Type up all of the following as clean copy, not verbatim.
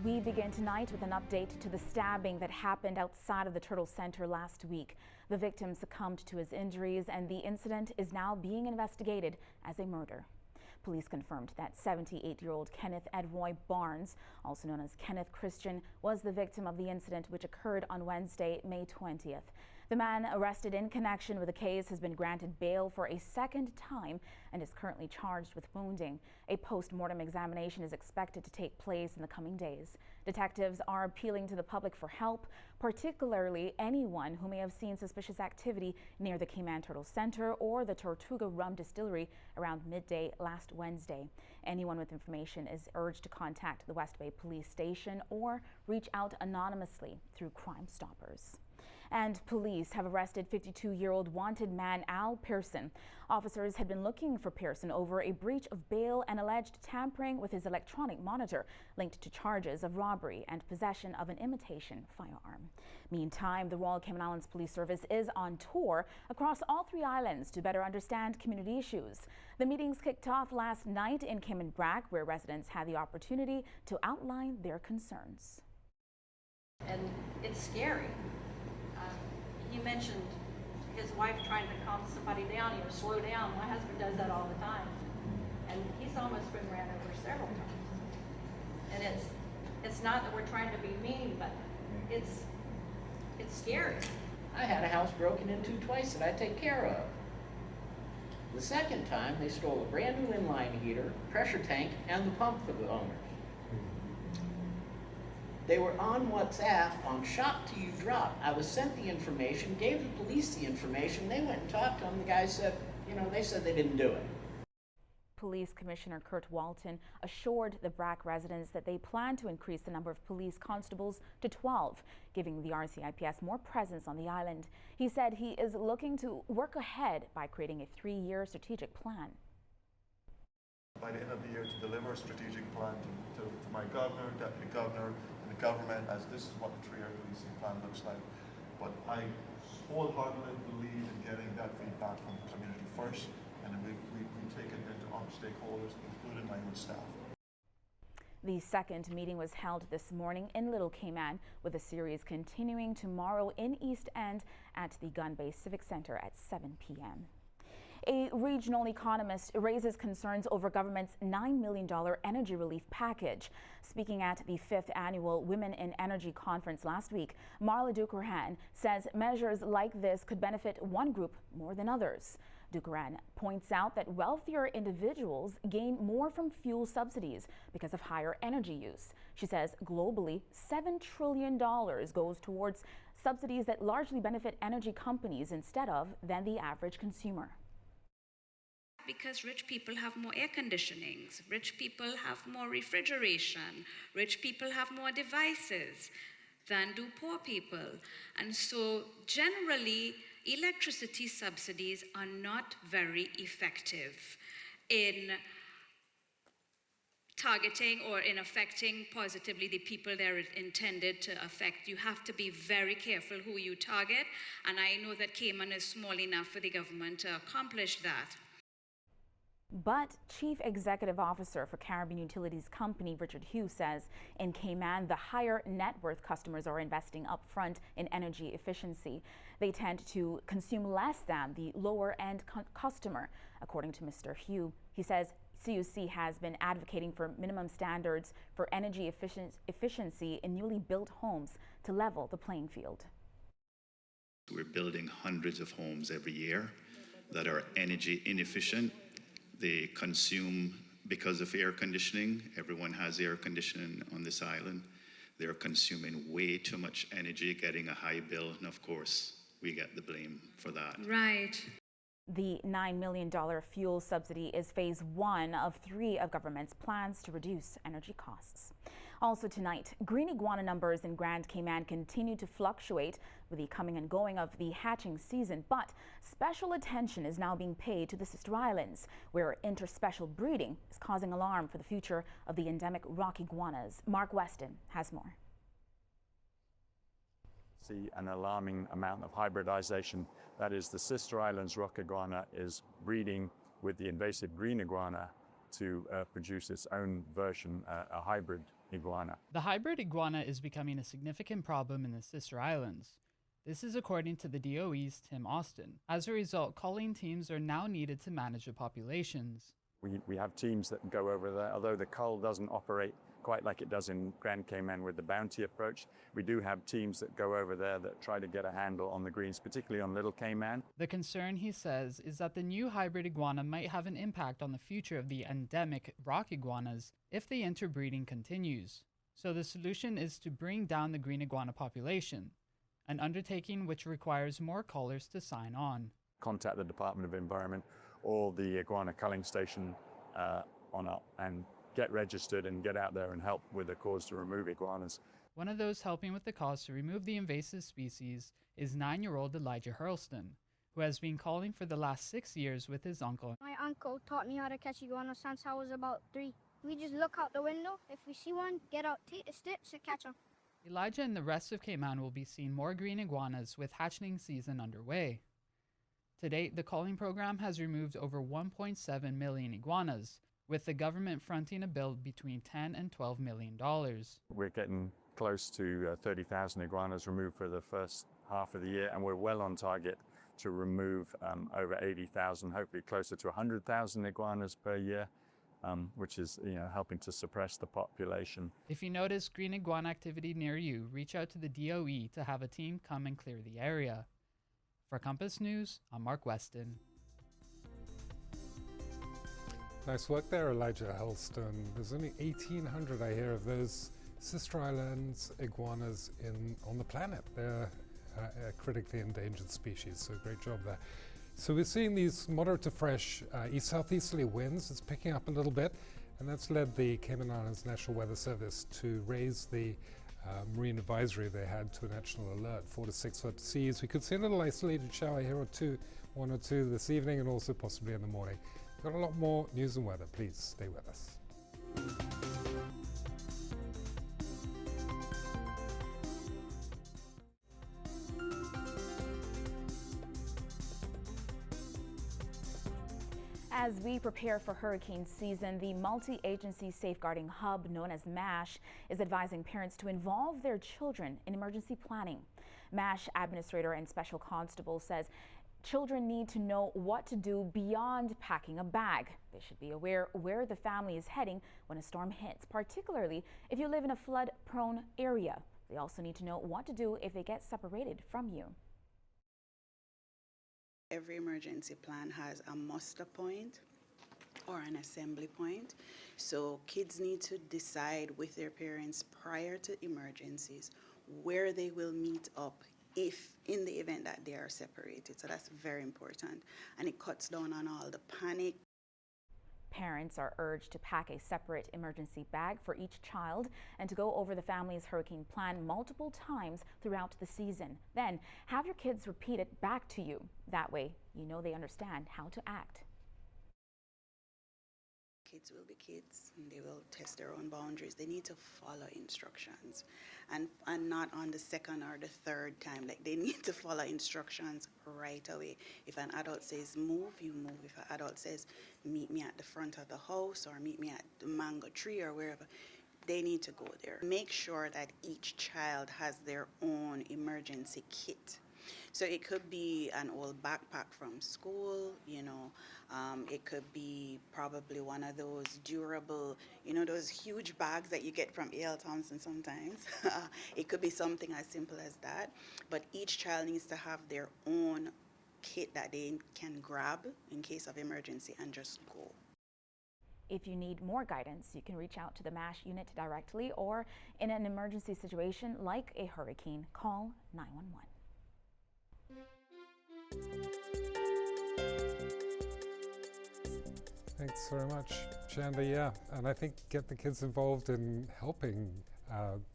We begin tonight with an update to the stabbing that happened outside of the Turtle Center last week. The victim succumbed to his injuries, and the incident is now being investigated as a murder. Police confirmed that 78-year-old Kenneth Edroy Barnes, also known as Kenneth Christian, was the victim of the incident, which occurred on Wednesday, May 20th. The man arrested in connection with the case has been granted bail for a second time and is currently charged with wounding. A post-mortem examination is expected to take place in the coming days. Detectives are appealing to the public for help, particularly anyone who may have seen suspicious activity near the Cayman Turtle Center or the Tortuga Rum Distillery around midday last Wednesday. Anyone with information is urged to contact the West Bay Police Station or reach out anonymously through Crime Stoppers. And police have arrested 52-year-old wanted man Al Pearson. Officers had been looking for Pearson over a breach of bail and alleged tampering with his electronic monitor, linked to charges of robbery and possession of an imitation firearm. Meantime, the Royal Cayman Islands Police Service is on tour across all three islands to better understand community issues. The meetings kicked off last night in Cayman Brac, where residents had the opportunity to outline their concerns. And it's scary. He mentioned his wife trying to calm somebody down, slow down. My husband does that all the time. And he's almost been ran over several times. And it's not that we're trying to be mean, but it's scary. I had a house broken into twice that I take care of. The second time, they stole a brand new inline heater, pressure tank, and the pump for the owners. They were on WhatsApp on Shop Till You Drop. I was sent the information, gave the police the information. They went and talked to them. The guy said, they said they didn't do it. Police Commissioner Kurt Walton assured the Brac residents that they plan to increase the number of police constables to 12, giving the RCIPS more presence on the island. He said he is looking to work ahead by creating a 3-year strategic plan. By the end of the year, to deliver a strategic plan to my governor, deputy governor, and the government, as this is what the 3-year policing plan looks like. But I wholeheartedly believe in getting that feedback from the community first, and then we take it into other stakeholders, including my own staff. The second meeting was held this morning in Little Cayman, with the series continuing tomorrow in East End at the Gun-Based Civic Center at 7 p.m. A regional economist raises concerns over government's $9 million energy relief package. Speaking at the 5th annual Women in Energy conference last week, Marla Ducurhan says measures like this could benefit one group more than others. Ducurhan points out that wealthier individuals gain more from fuel subsidies because of higher energy use. She says globally, $7 trillion goes towards subsidies that largely benefit energy companies instead of than the average consumer. Because rich people have more air conditionings, rich people have more refrigeration, rich people have more devices than do poor people. And so generally, electricity subsidies are not very effective in targeting or in affecting positively the people they're intended to affect. You have to be very careful who you target, and I know that Cayman is small enough for the government to accomplish that. But Chief Executive Officer for Caribbean Utilities Company, Richard Hughes, says in Cayman, the higher net worth customers are investing upfront in energy efficiency. They tend to consume less than the lower end customer. According to Mr. Hughes, he says CUC has been advocating for minimum standards for energy efficiency in newly built homes to level the playing field. We're building hundreds of homes every year that are energy inefficient. They consume, because of air conditioning, everyone has air conditioning on this island. They're consuming way too much energy, getting a high bill, and of course, we get the blame for that. Right. The $9 million fuel subsidy is phase 1 of 3 of government's plans to reduce energy costs. Also tonight, green iguana numbers in Grand Cayman continue to fluctuate with the coming and going of the hatching season, but special attention is now being paid to the sister islands, where interspecial breeding is causing alarm for the future of the endemic rock iguanas. Mark Weston has more. See an alarming amount of hybridization. That is, the sister islands rock iguana is breeding with the invasive green iguana to produce its own version, a hybrid iguana. The hybrid iguana is becoming a significant problem in the sister islands. This is according to the DOE's Tim Austin. As a result, culling teams are now needed to manage the populations. We have teams that go over there, although the cull doesn't operate quite like it does in Grand Cayman with the bounty approach. We do have teams that go over there that try to get a handle on the greens, particularly on Little Cayman. The concern, he says, is that the new hybrid iguana might have an impact on the future of the endemic rock iguanas if the interbreeding continues. So the solution is to bring down the green iguana population, an undertaking which requires more cullers to sign on. Contact the Department of Environment or the iguana culling station on up and get registered and get out there and help with the cause to remove iguanas. One of those helping with the cause to remove the invasive species is 9-year-old Elijah Hurlston, who has been culling for the last 6 years with his uncle. My uncle taught me how to catch iguana since I was about 3. We just look out the window. If we see one, get out, take the sticks and catch them. Elijah and the rest of Cayman will be seeing more green iguanas with hatchling season underway. To date, the culling program has removed over 1.7 million iguanas, with the government fronting a bill between $10 and $12 million. We're getting close to 30,000 iguanas removed for the first half of the year, and we're well on target to remove over 80,000, hopefully closer to 100,000 iguanas per year, which is helping to suppress the population. If you notice green iguana activity near you, reach out to the DOE to have a team come and clear the area. For Compass News, I'm Mark Weston. Nice work there, Elijah Hurlston. There's only 1,800, I hear, of those sister islands iguanas on the planet. They're a critically endangered species, so great job there. So we're seeing these moderate to fresh east-southeasterly winds. It's picking up a little bit, and that's led the Cayman Islands National Weather Service to raise the marine advisory they had to a national alert, 4 to 6 foot seas. We could see a little isolated shower here or two, 1 or 2 this evening, and also possibly in the morning. We've got a lot more news and weather. Please stay with us. As we prepare for hurricane season, the multi-agency safeguarding hub known as MASH is advising parents to involve their children in emergency planning. MASH administrator and special constable says children need to know what to do beyond packing a bag. They should be aware where the family is heading when a storm hits, particularly if you live in a flood-prone area. They also need to know what to do if they get separated from you. Every emergency plan has a muster point or an assembly point. So kids need to decide with their parents prior to emergencies where they will meet up if in the event that they are separated. So that's very important. And it cuts down on all the panic. Parents are urged to pack a separate emergency bag for each child and to go over the family's hurricane plan multiple times throughout the season. Then have your kids repeat it back to you. That way, you know they understand how to act. Kids will be kids and they will test their own boundaries. They need to follow instructions and not on the second or the third time. Like, they need to follow instructions right away. If an adult says move, you move. If an adult says meet me at the front of the house or meet me at the mango tree or wherever, they need to go there. Make sure that each child has their own emergency kit. So it could be an old backpack from school, it could be probably one of those durable, those huge bags that you get from A.L. Thompson sometimes. It could be something as simple as that. But each child needs to have their own kit that they can grab in case of emergency and just go. If you need more guidance, you can reach out to the MASH unit directly, or in an emergency situation like a hurricane, call 911. Thanks very much, Chanda. Yeah, and I think get the kids involved in helping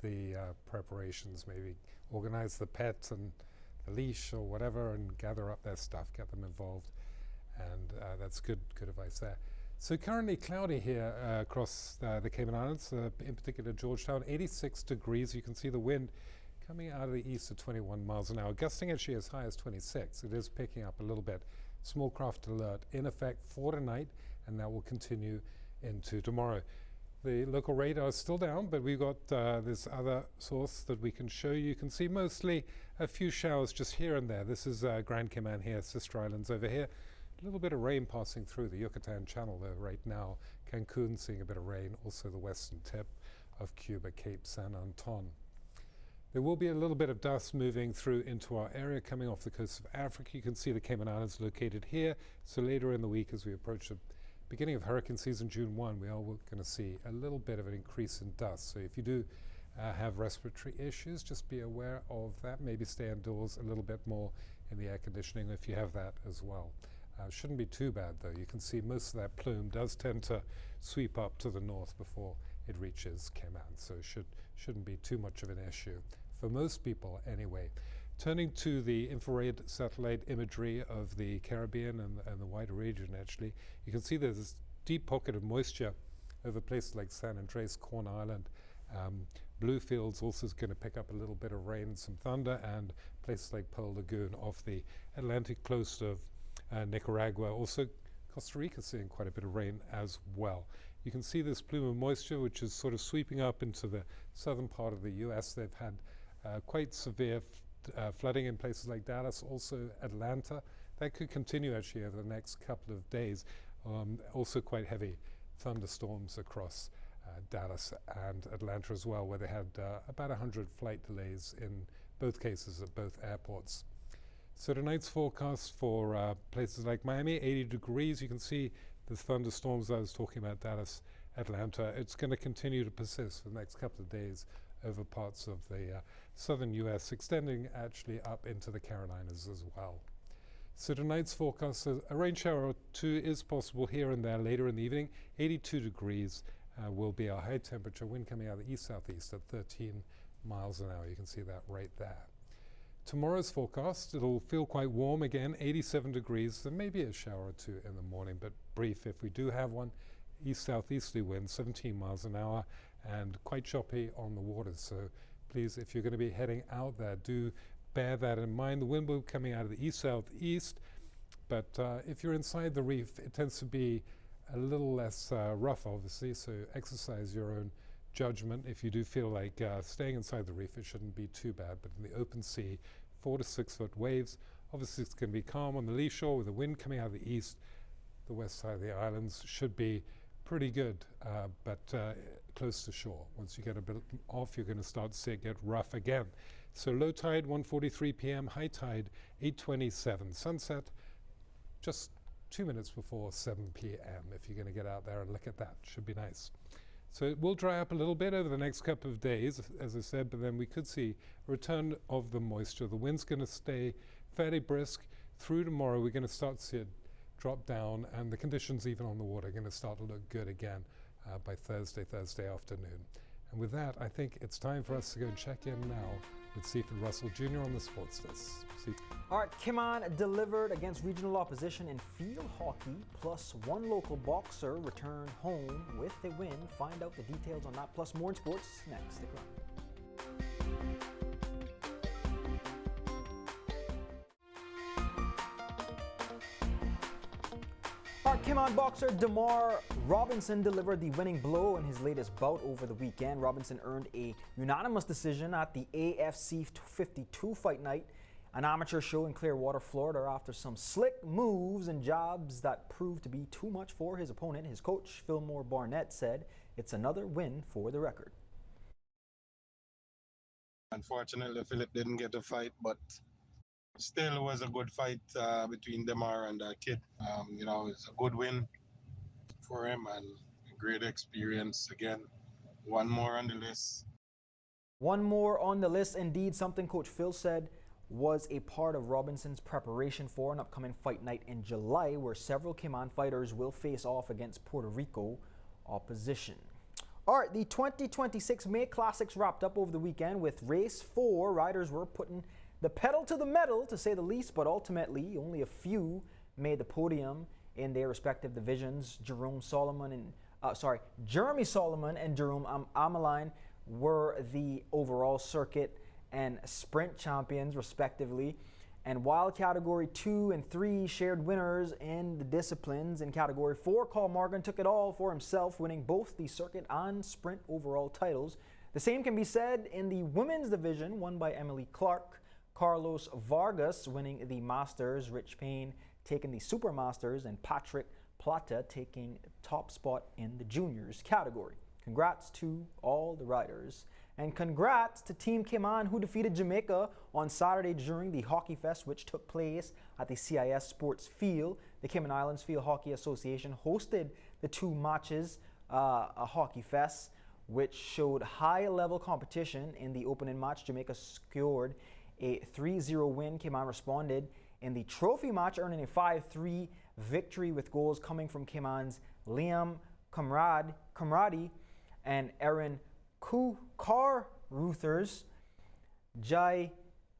the preparations, maybe organize the pet and the leash or whatever and gather up their stuff, get them involved, and that's good advice there. So currently cloudy here across the Cayman Islands, in particular Georgetown, 86 degrees. You can see the wind coming out of the east at 21 miles an hour, gusting actually as high as 26. It is picking up a little bit. Small craft alert in effect for tonight, and that will continue into tomorrow. The local radar is still down, but we've got this other source that we can show you. You can see mostly a few showers just here and there. This is Grand Cayman here, Sister Islands over here. A little bit of rain passing through the Yucatan Channel though right now. Cancun seeing a bit of rain, also the western tip of Cuba, Cape San Anton. There will be a little bit of dust moving through into our area coming off the coast of Africa. You can see the Cayman Islands located here. So later in the week as we approach the beginning of hurricane season, June 1, we are going to see a little bit of an increase in dust. So if you do have respiratory issues, just be aware of that. Maybe stay indoors a little bit more in the air conditioning if you have that as well. Shouldn't be too bad though. You can see most of that plume does tend to sweep up to the north before it reaches Cayman, so it shouldn't be too much of an issue for most people anyway. Turning to the infrared satellite imagery of the Caribbean and the wider region, actually, you can see there's this deep pocket of moisture over places like San Andres, Corn Island. Bluefields also is going to pick up a little bit of rain and some thunder, and places like Pearl Lagoon off the Atlantic coast of Nicaragua. Also Costa Rica seeing quite a bit of rain as well. You can see this plume of moisture which is sort of sweeping up into the southern part of the US. They've had quite severe flooding in places like Dallas, also Atlanta. That could continue actually over the next couple of days. Also quite heavy thunderstorms across Dallas and Atlanta as well, where they had about 100 flight delays in both cases at both airports. So tonight's forecast for places like Miami, 80 degrees. You can see the thunderstorms I was talking about, Dallas, Atlanta. It's going to continue to persist for the next couple of days over parts of the southern US, extending actually up into the Carolinas as well. So tonight's forecast, a rain shower or two is possible here and there later in the evening. 82 degrees will be our high temperature, wind coming out of the east-southeast at 13 miles an hour. You can see that right there. Tomorrow's forecast, it'll feel quite warm again, 87 degrees. There may be a shower or two in the morning, but brief if we do have one. East-southeasterly wind, 17 miles an hour, and quite choppy on the waters. So please, if you're going to be heading out there, do bear that in mind. The wind will be coming out of the east-southeast, but if you're inside the reef, it tends to be a little less rough, obviously, so exercise your own judgment. If you do feel like staying inside the reef, it shouldn't be too bad, but in the open sea, 4 to 6 foot waves. Obviously it's going to be calm on the lee shore with the wind coming out of the east. The west side of the islands should be pretty good, but close to shore. Once you get a bit off, you're going to start to see it get rough again. So low tide 1:43 p.m., high tide 8:27. Sunset just 2 minutes before 7 p.m. if you're going to get out there and look at that. Should be nice. So it will dry up a little bit over the next couple of days, as I said, but then we could see a return of the moisture. The wind's going to stay fairly brisk through tomorrow. We're going to start to see it drop down, and the conditions even on the water are going to start to look good again by Thursday afternoon. And with that, I think it's time for us to go and check in now with Seaford Russell Jr. on the Sports Desk. All right, Cayman delivered against regional opposition in field hockey, plus one local boxer returned home with a win. Find out the details on that, plus more in sports next. Stick around. Our Cayman boxer Demar Robinson delivered the winning blow in his latest bout over the weekend. Robinson earned a unanimous decision at the AFC 52 fight night, an amateur show in Clearwater, Florida, after some slick moves and jabs that proved to be too much for his opponent. His coach, Fillmore Barnett, said it's another win for the record. Unfortunately, Philip didn't get a fight, but still it was a good fight between Demar and the kid. You know, it's a good win for him and a great experience. Again, one more on the list. One more on the list, indeed, something Coach Phil said was a part of Robinson's preparation for an upcoming fight night in July, where several Cayman fighters will face off against Puerto Rico opposition. All right, the 2026 May Classics wrapped up over the weekend with race 4. Riders were putting the pedal to the metal, to say the least, but ultimately only a few made the podium in their respective divisions. Jeremy Solomon and Jerome Amaline were the overall circuit and sprint champions, respectively. And while Category 2 and 3 shared winners in the disciplines, in Category 4, Carl Morgan took it all for himself, winning both the circuit and sprint overall titles. The same can be said in the women's division, won by Emily Clark, Carlos Vargas winning the Masters, Rich Payne taking the Super Masters, and Patrick Plata taking top spot in the juniors category. Congrats to all the riders. And congrats to Team Cayman, who defeated Jamaica on Saturday during the Hockey Fest, which took place at the CIS Sports Field. The Cayman Islands Field Hockey Association hosted the two matches, a Hockey Fest, which showed high-level competition. In the opening match, Jamaica scored a 3-0 win. Cayman responded in the trophy match, earning a 5-3 victory with goals coming from Cayman's Liam Kamradi and Aaron Carruthers, Jai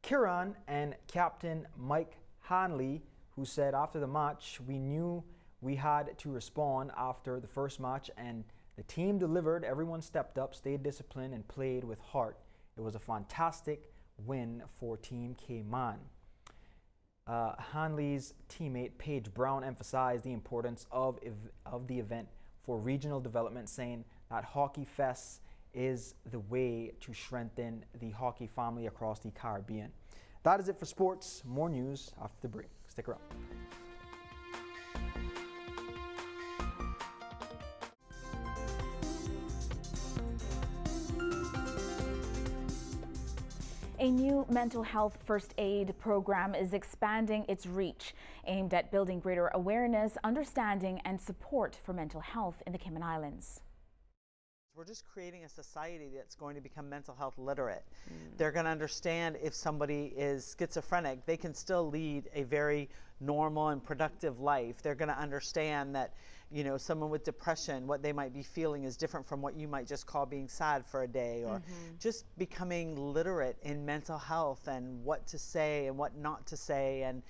Kiran, and Captain Mike Hanley, who said after the match, "We knew we had to respond after the first match, and the team delivered. Everyone stepped up, stayed disciplined, and played with heart. It was a fantastic win for Team Cayman." Hanley's teammate Paige Brown emphasized the importance of the event for regional development, saying that Hockey Fest is the way to strengthen the hockey family across the Caribbean. That is it for sports. More news after the break. Stick around. A new mental health first aid program is expanding its reach, aimed at building greater awareness, understanding, and support for mental health in the Cayman Islands. We're just creating a society that's going to become mental health literate. They're going to understand if somebody is schizophrenic, they can still lead a very normal and productive life. They're going to understand that, you know, someone with depression, what they might be feeling is different from what you might just call being sad for a day, or just becoming literate in mental health and what to say and what not to say, and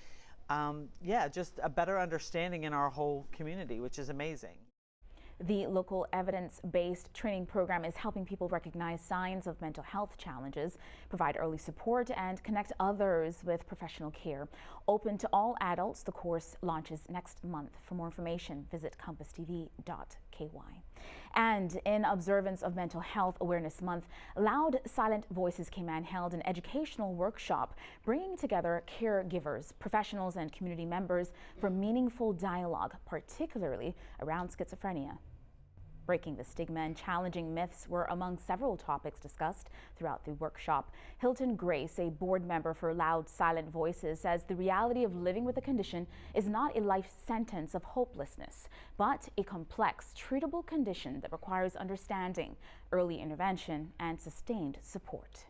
yeah, just a better understanding in our whole community, which is amazing. The local evidence-based training program is helping people recognize signs of mental health challenges, provide early support, and connect others with professional care. Open to all adults, the course launches next month. For more information, visit compasstv.ky. And in observance of Mental Health Awareness Month, Loud Silent Voices Cayman held an educational workshop bringing together caregivers, professionals, and community members for meaningful dialogue, particularly around schizophrenia. Breaking the stigma and challenging myths were among several topics discussed throughout the workshop. Hilton Grace, a board member for Loud Silent Voices, says the reality of living with a condition is not a life sentence of hopelessness, but a complex, treatable condition that requires understanding, early intervention, and sustained support.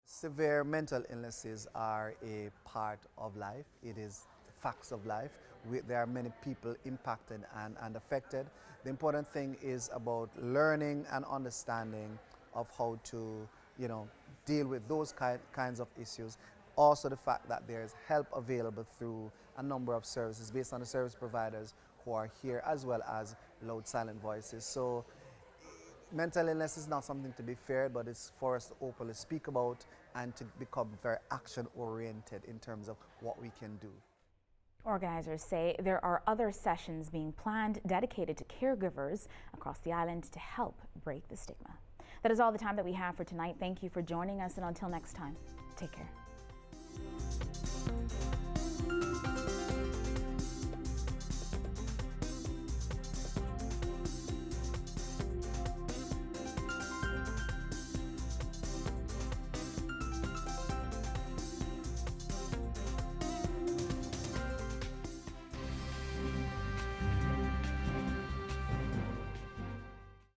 Severe mental illnesses are a part of life. It is the facts of life. There are many people impacted and affected. The important thing is about learning and understanding of how to, you know, deal with those kinds of issues. Also the fact that there is help available through a number of services based on the service providers who are here, as well as Loud Silent Voices. So mental illness is not something to be feared, but it's for us to openly speak about and to become very action-oriented in terms of what we can do. Organizers say there are other sessions being planned dedicated to caregivers across the island to help break the stigma. That is all the time that we have for tonight. Thank you for joining us, and until next time, take care.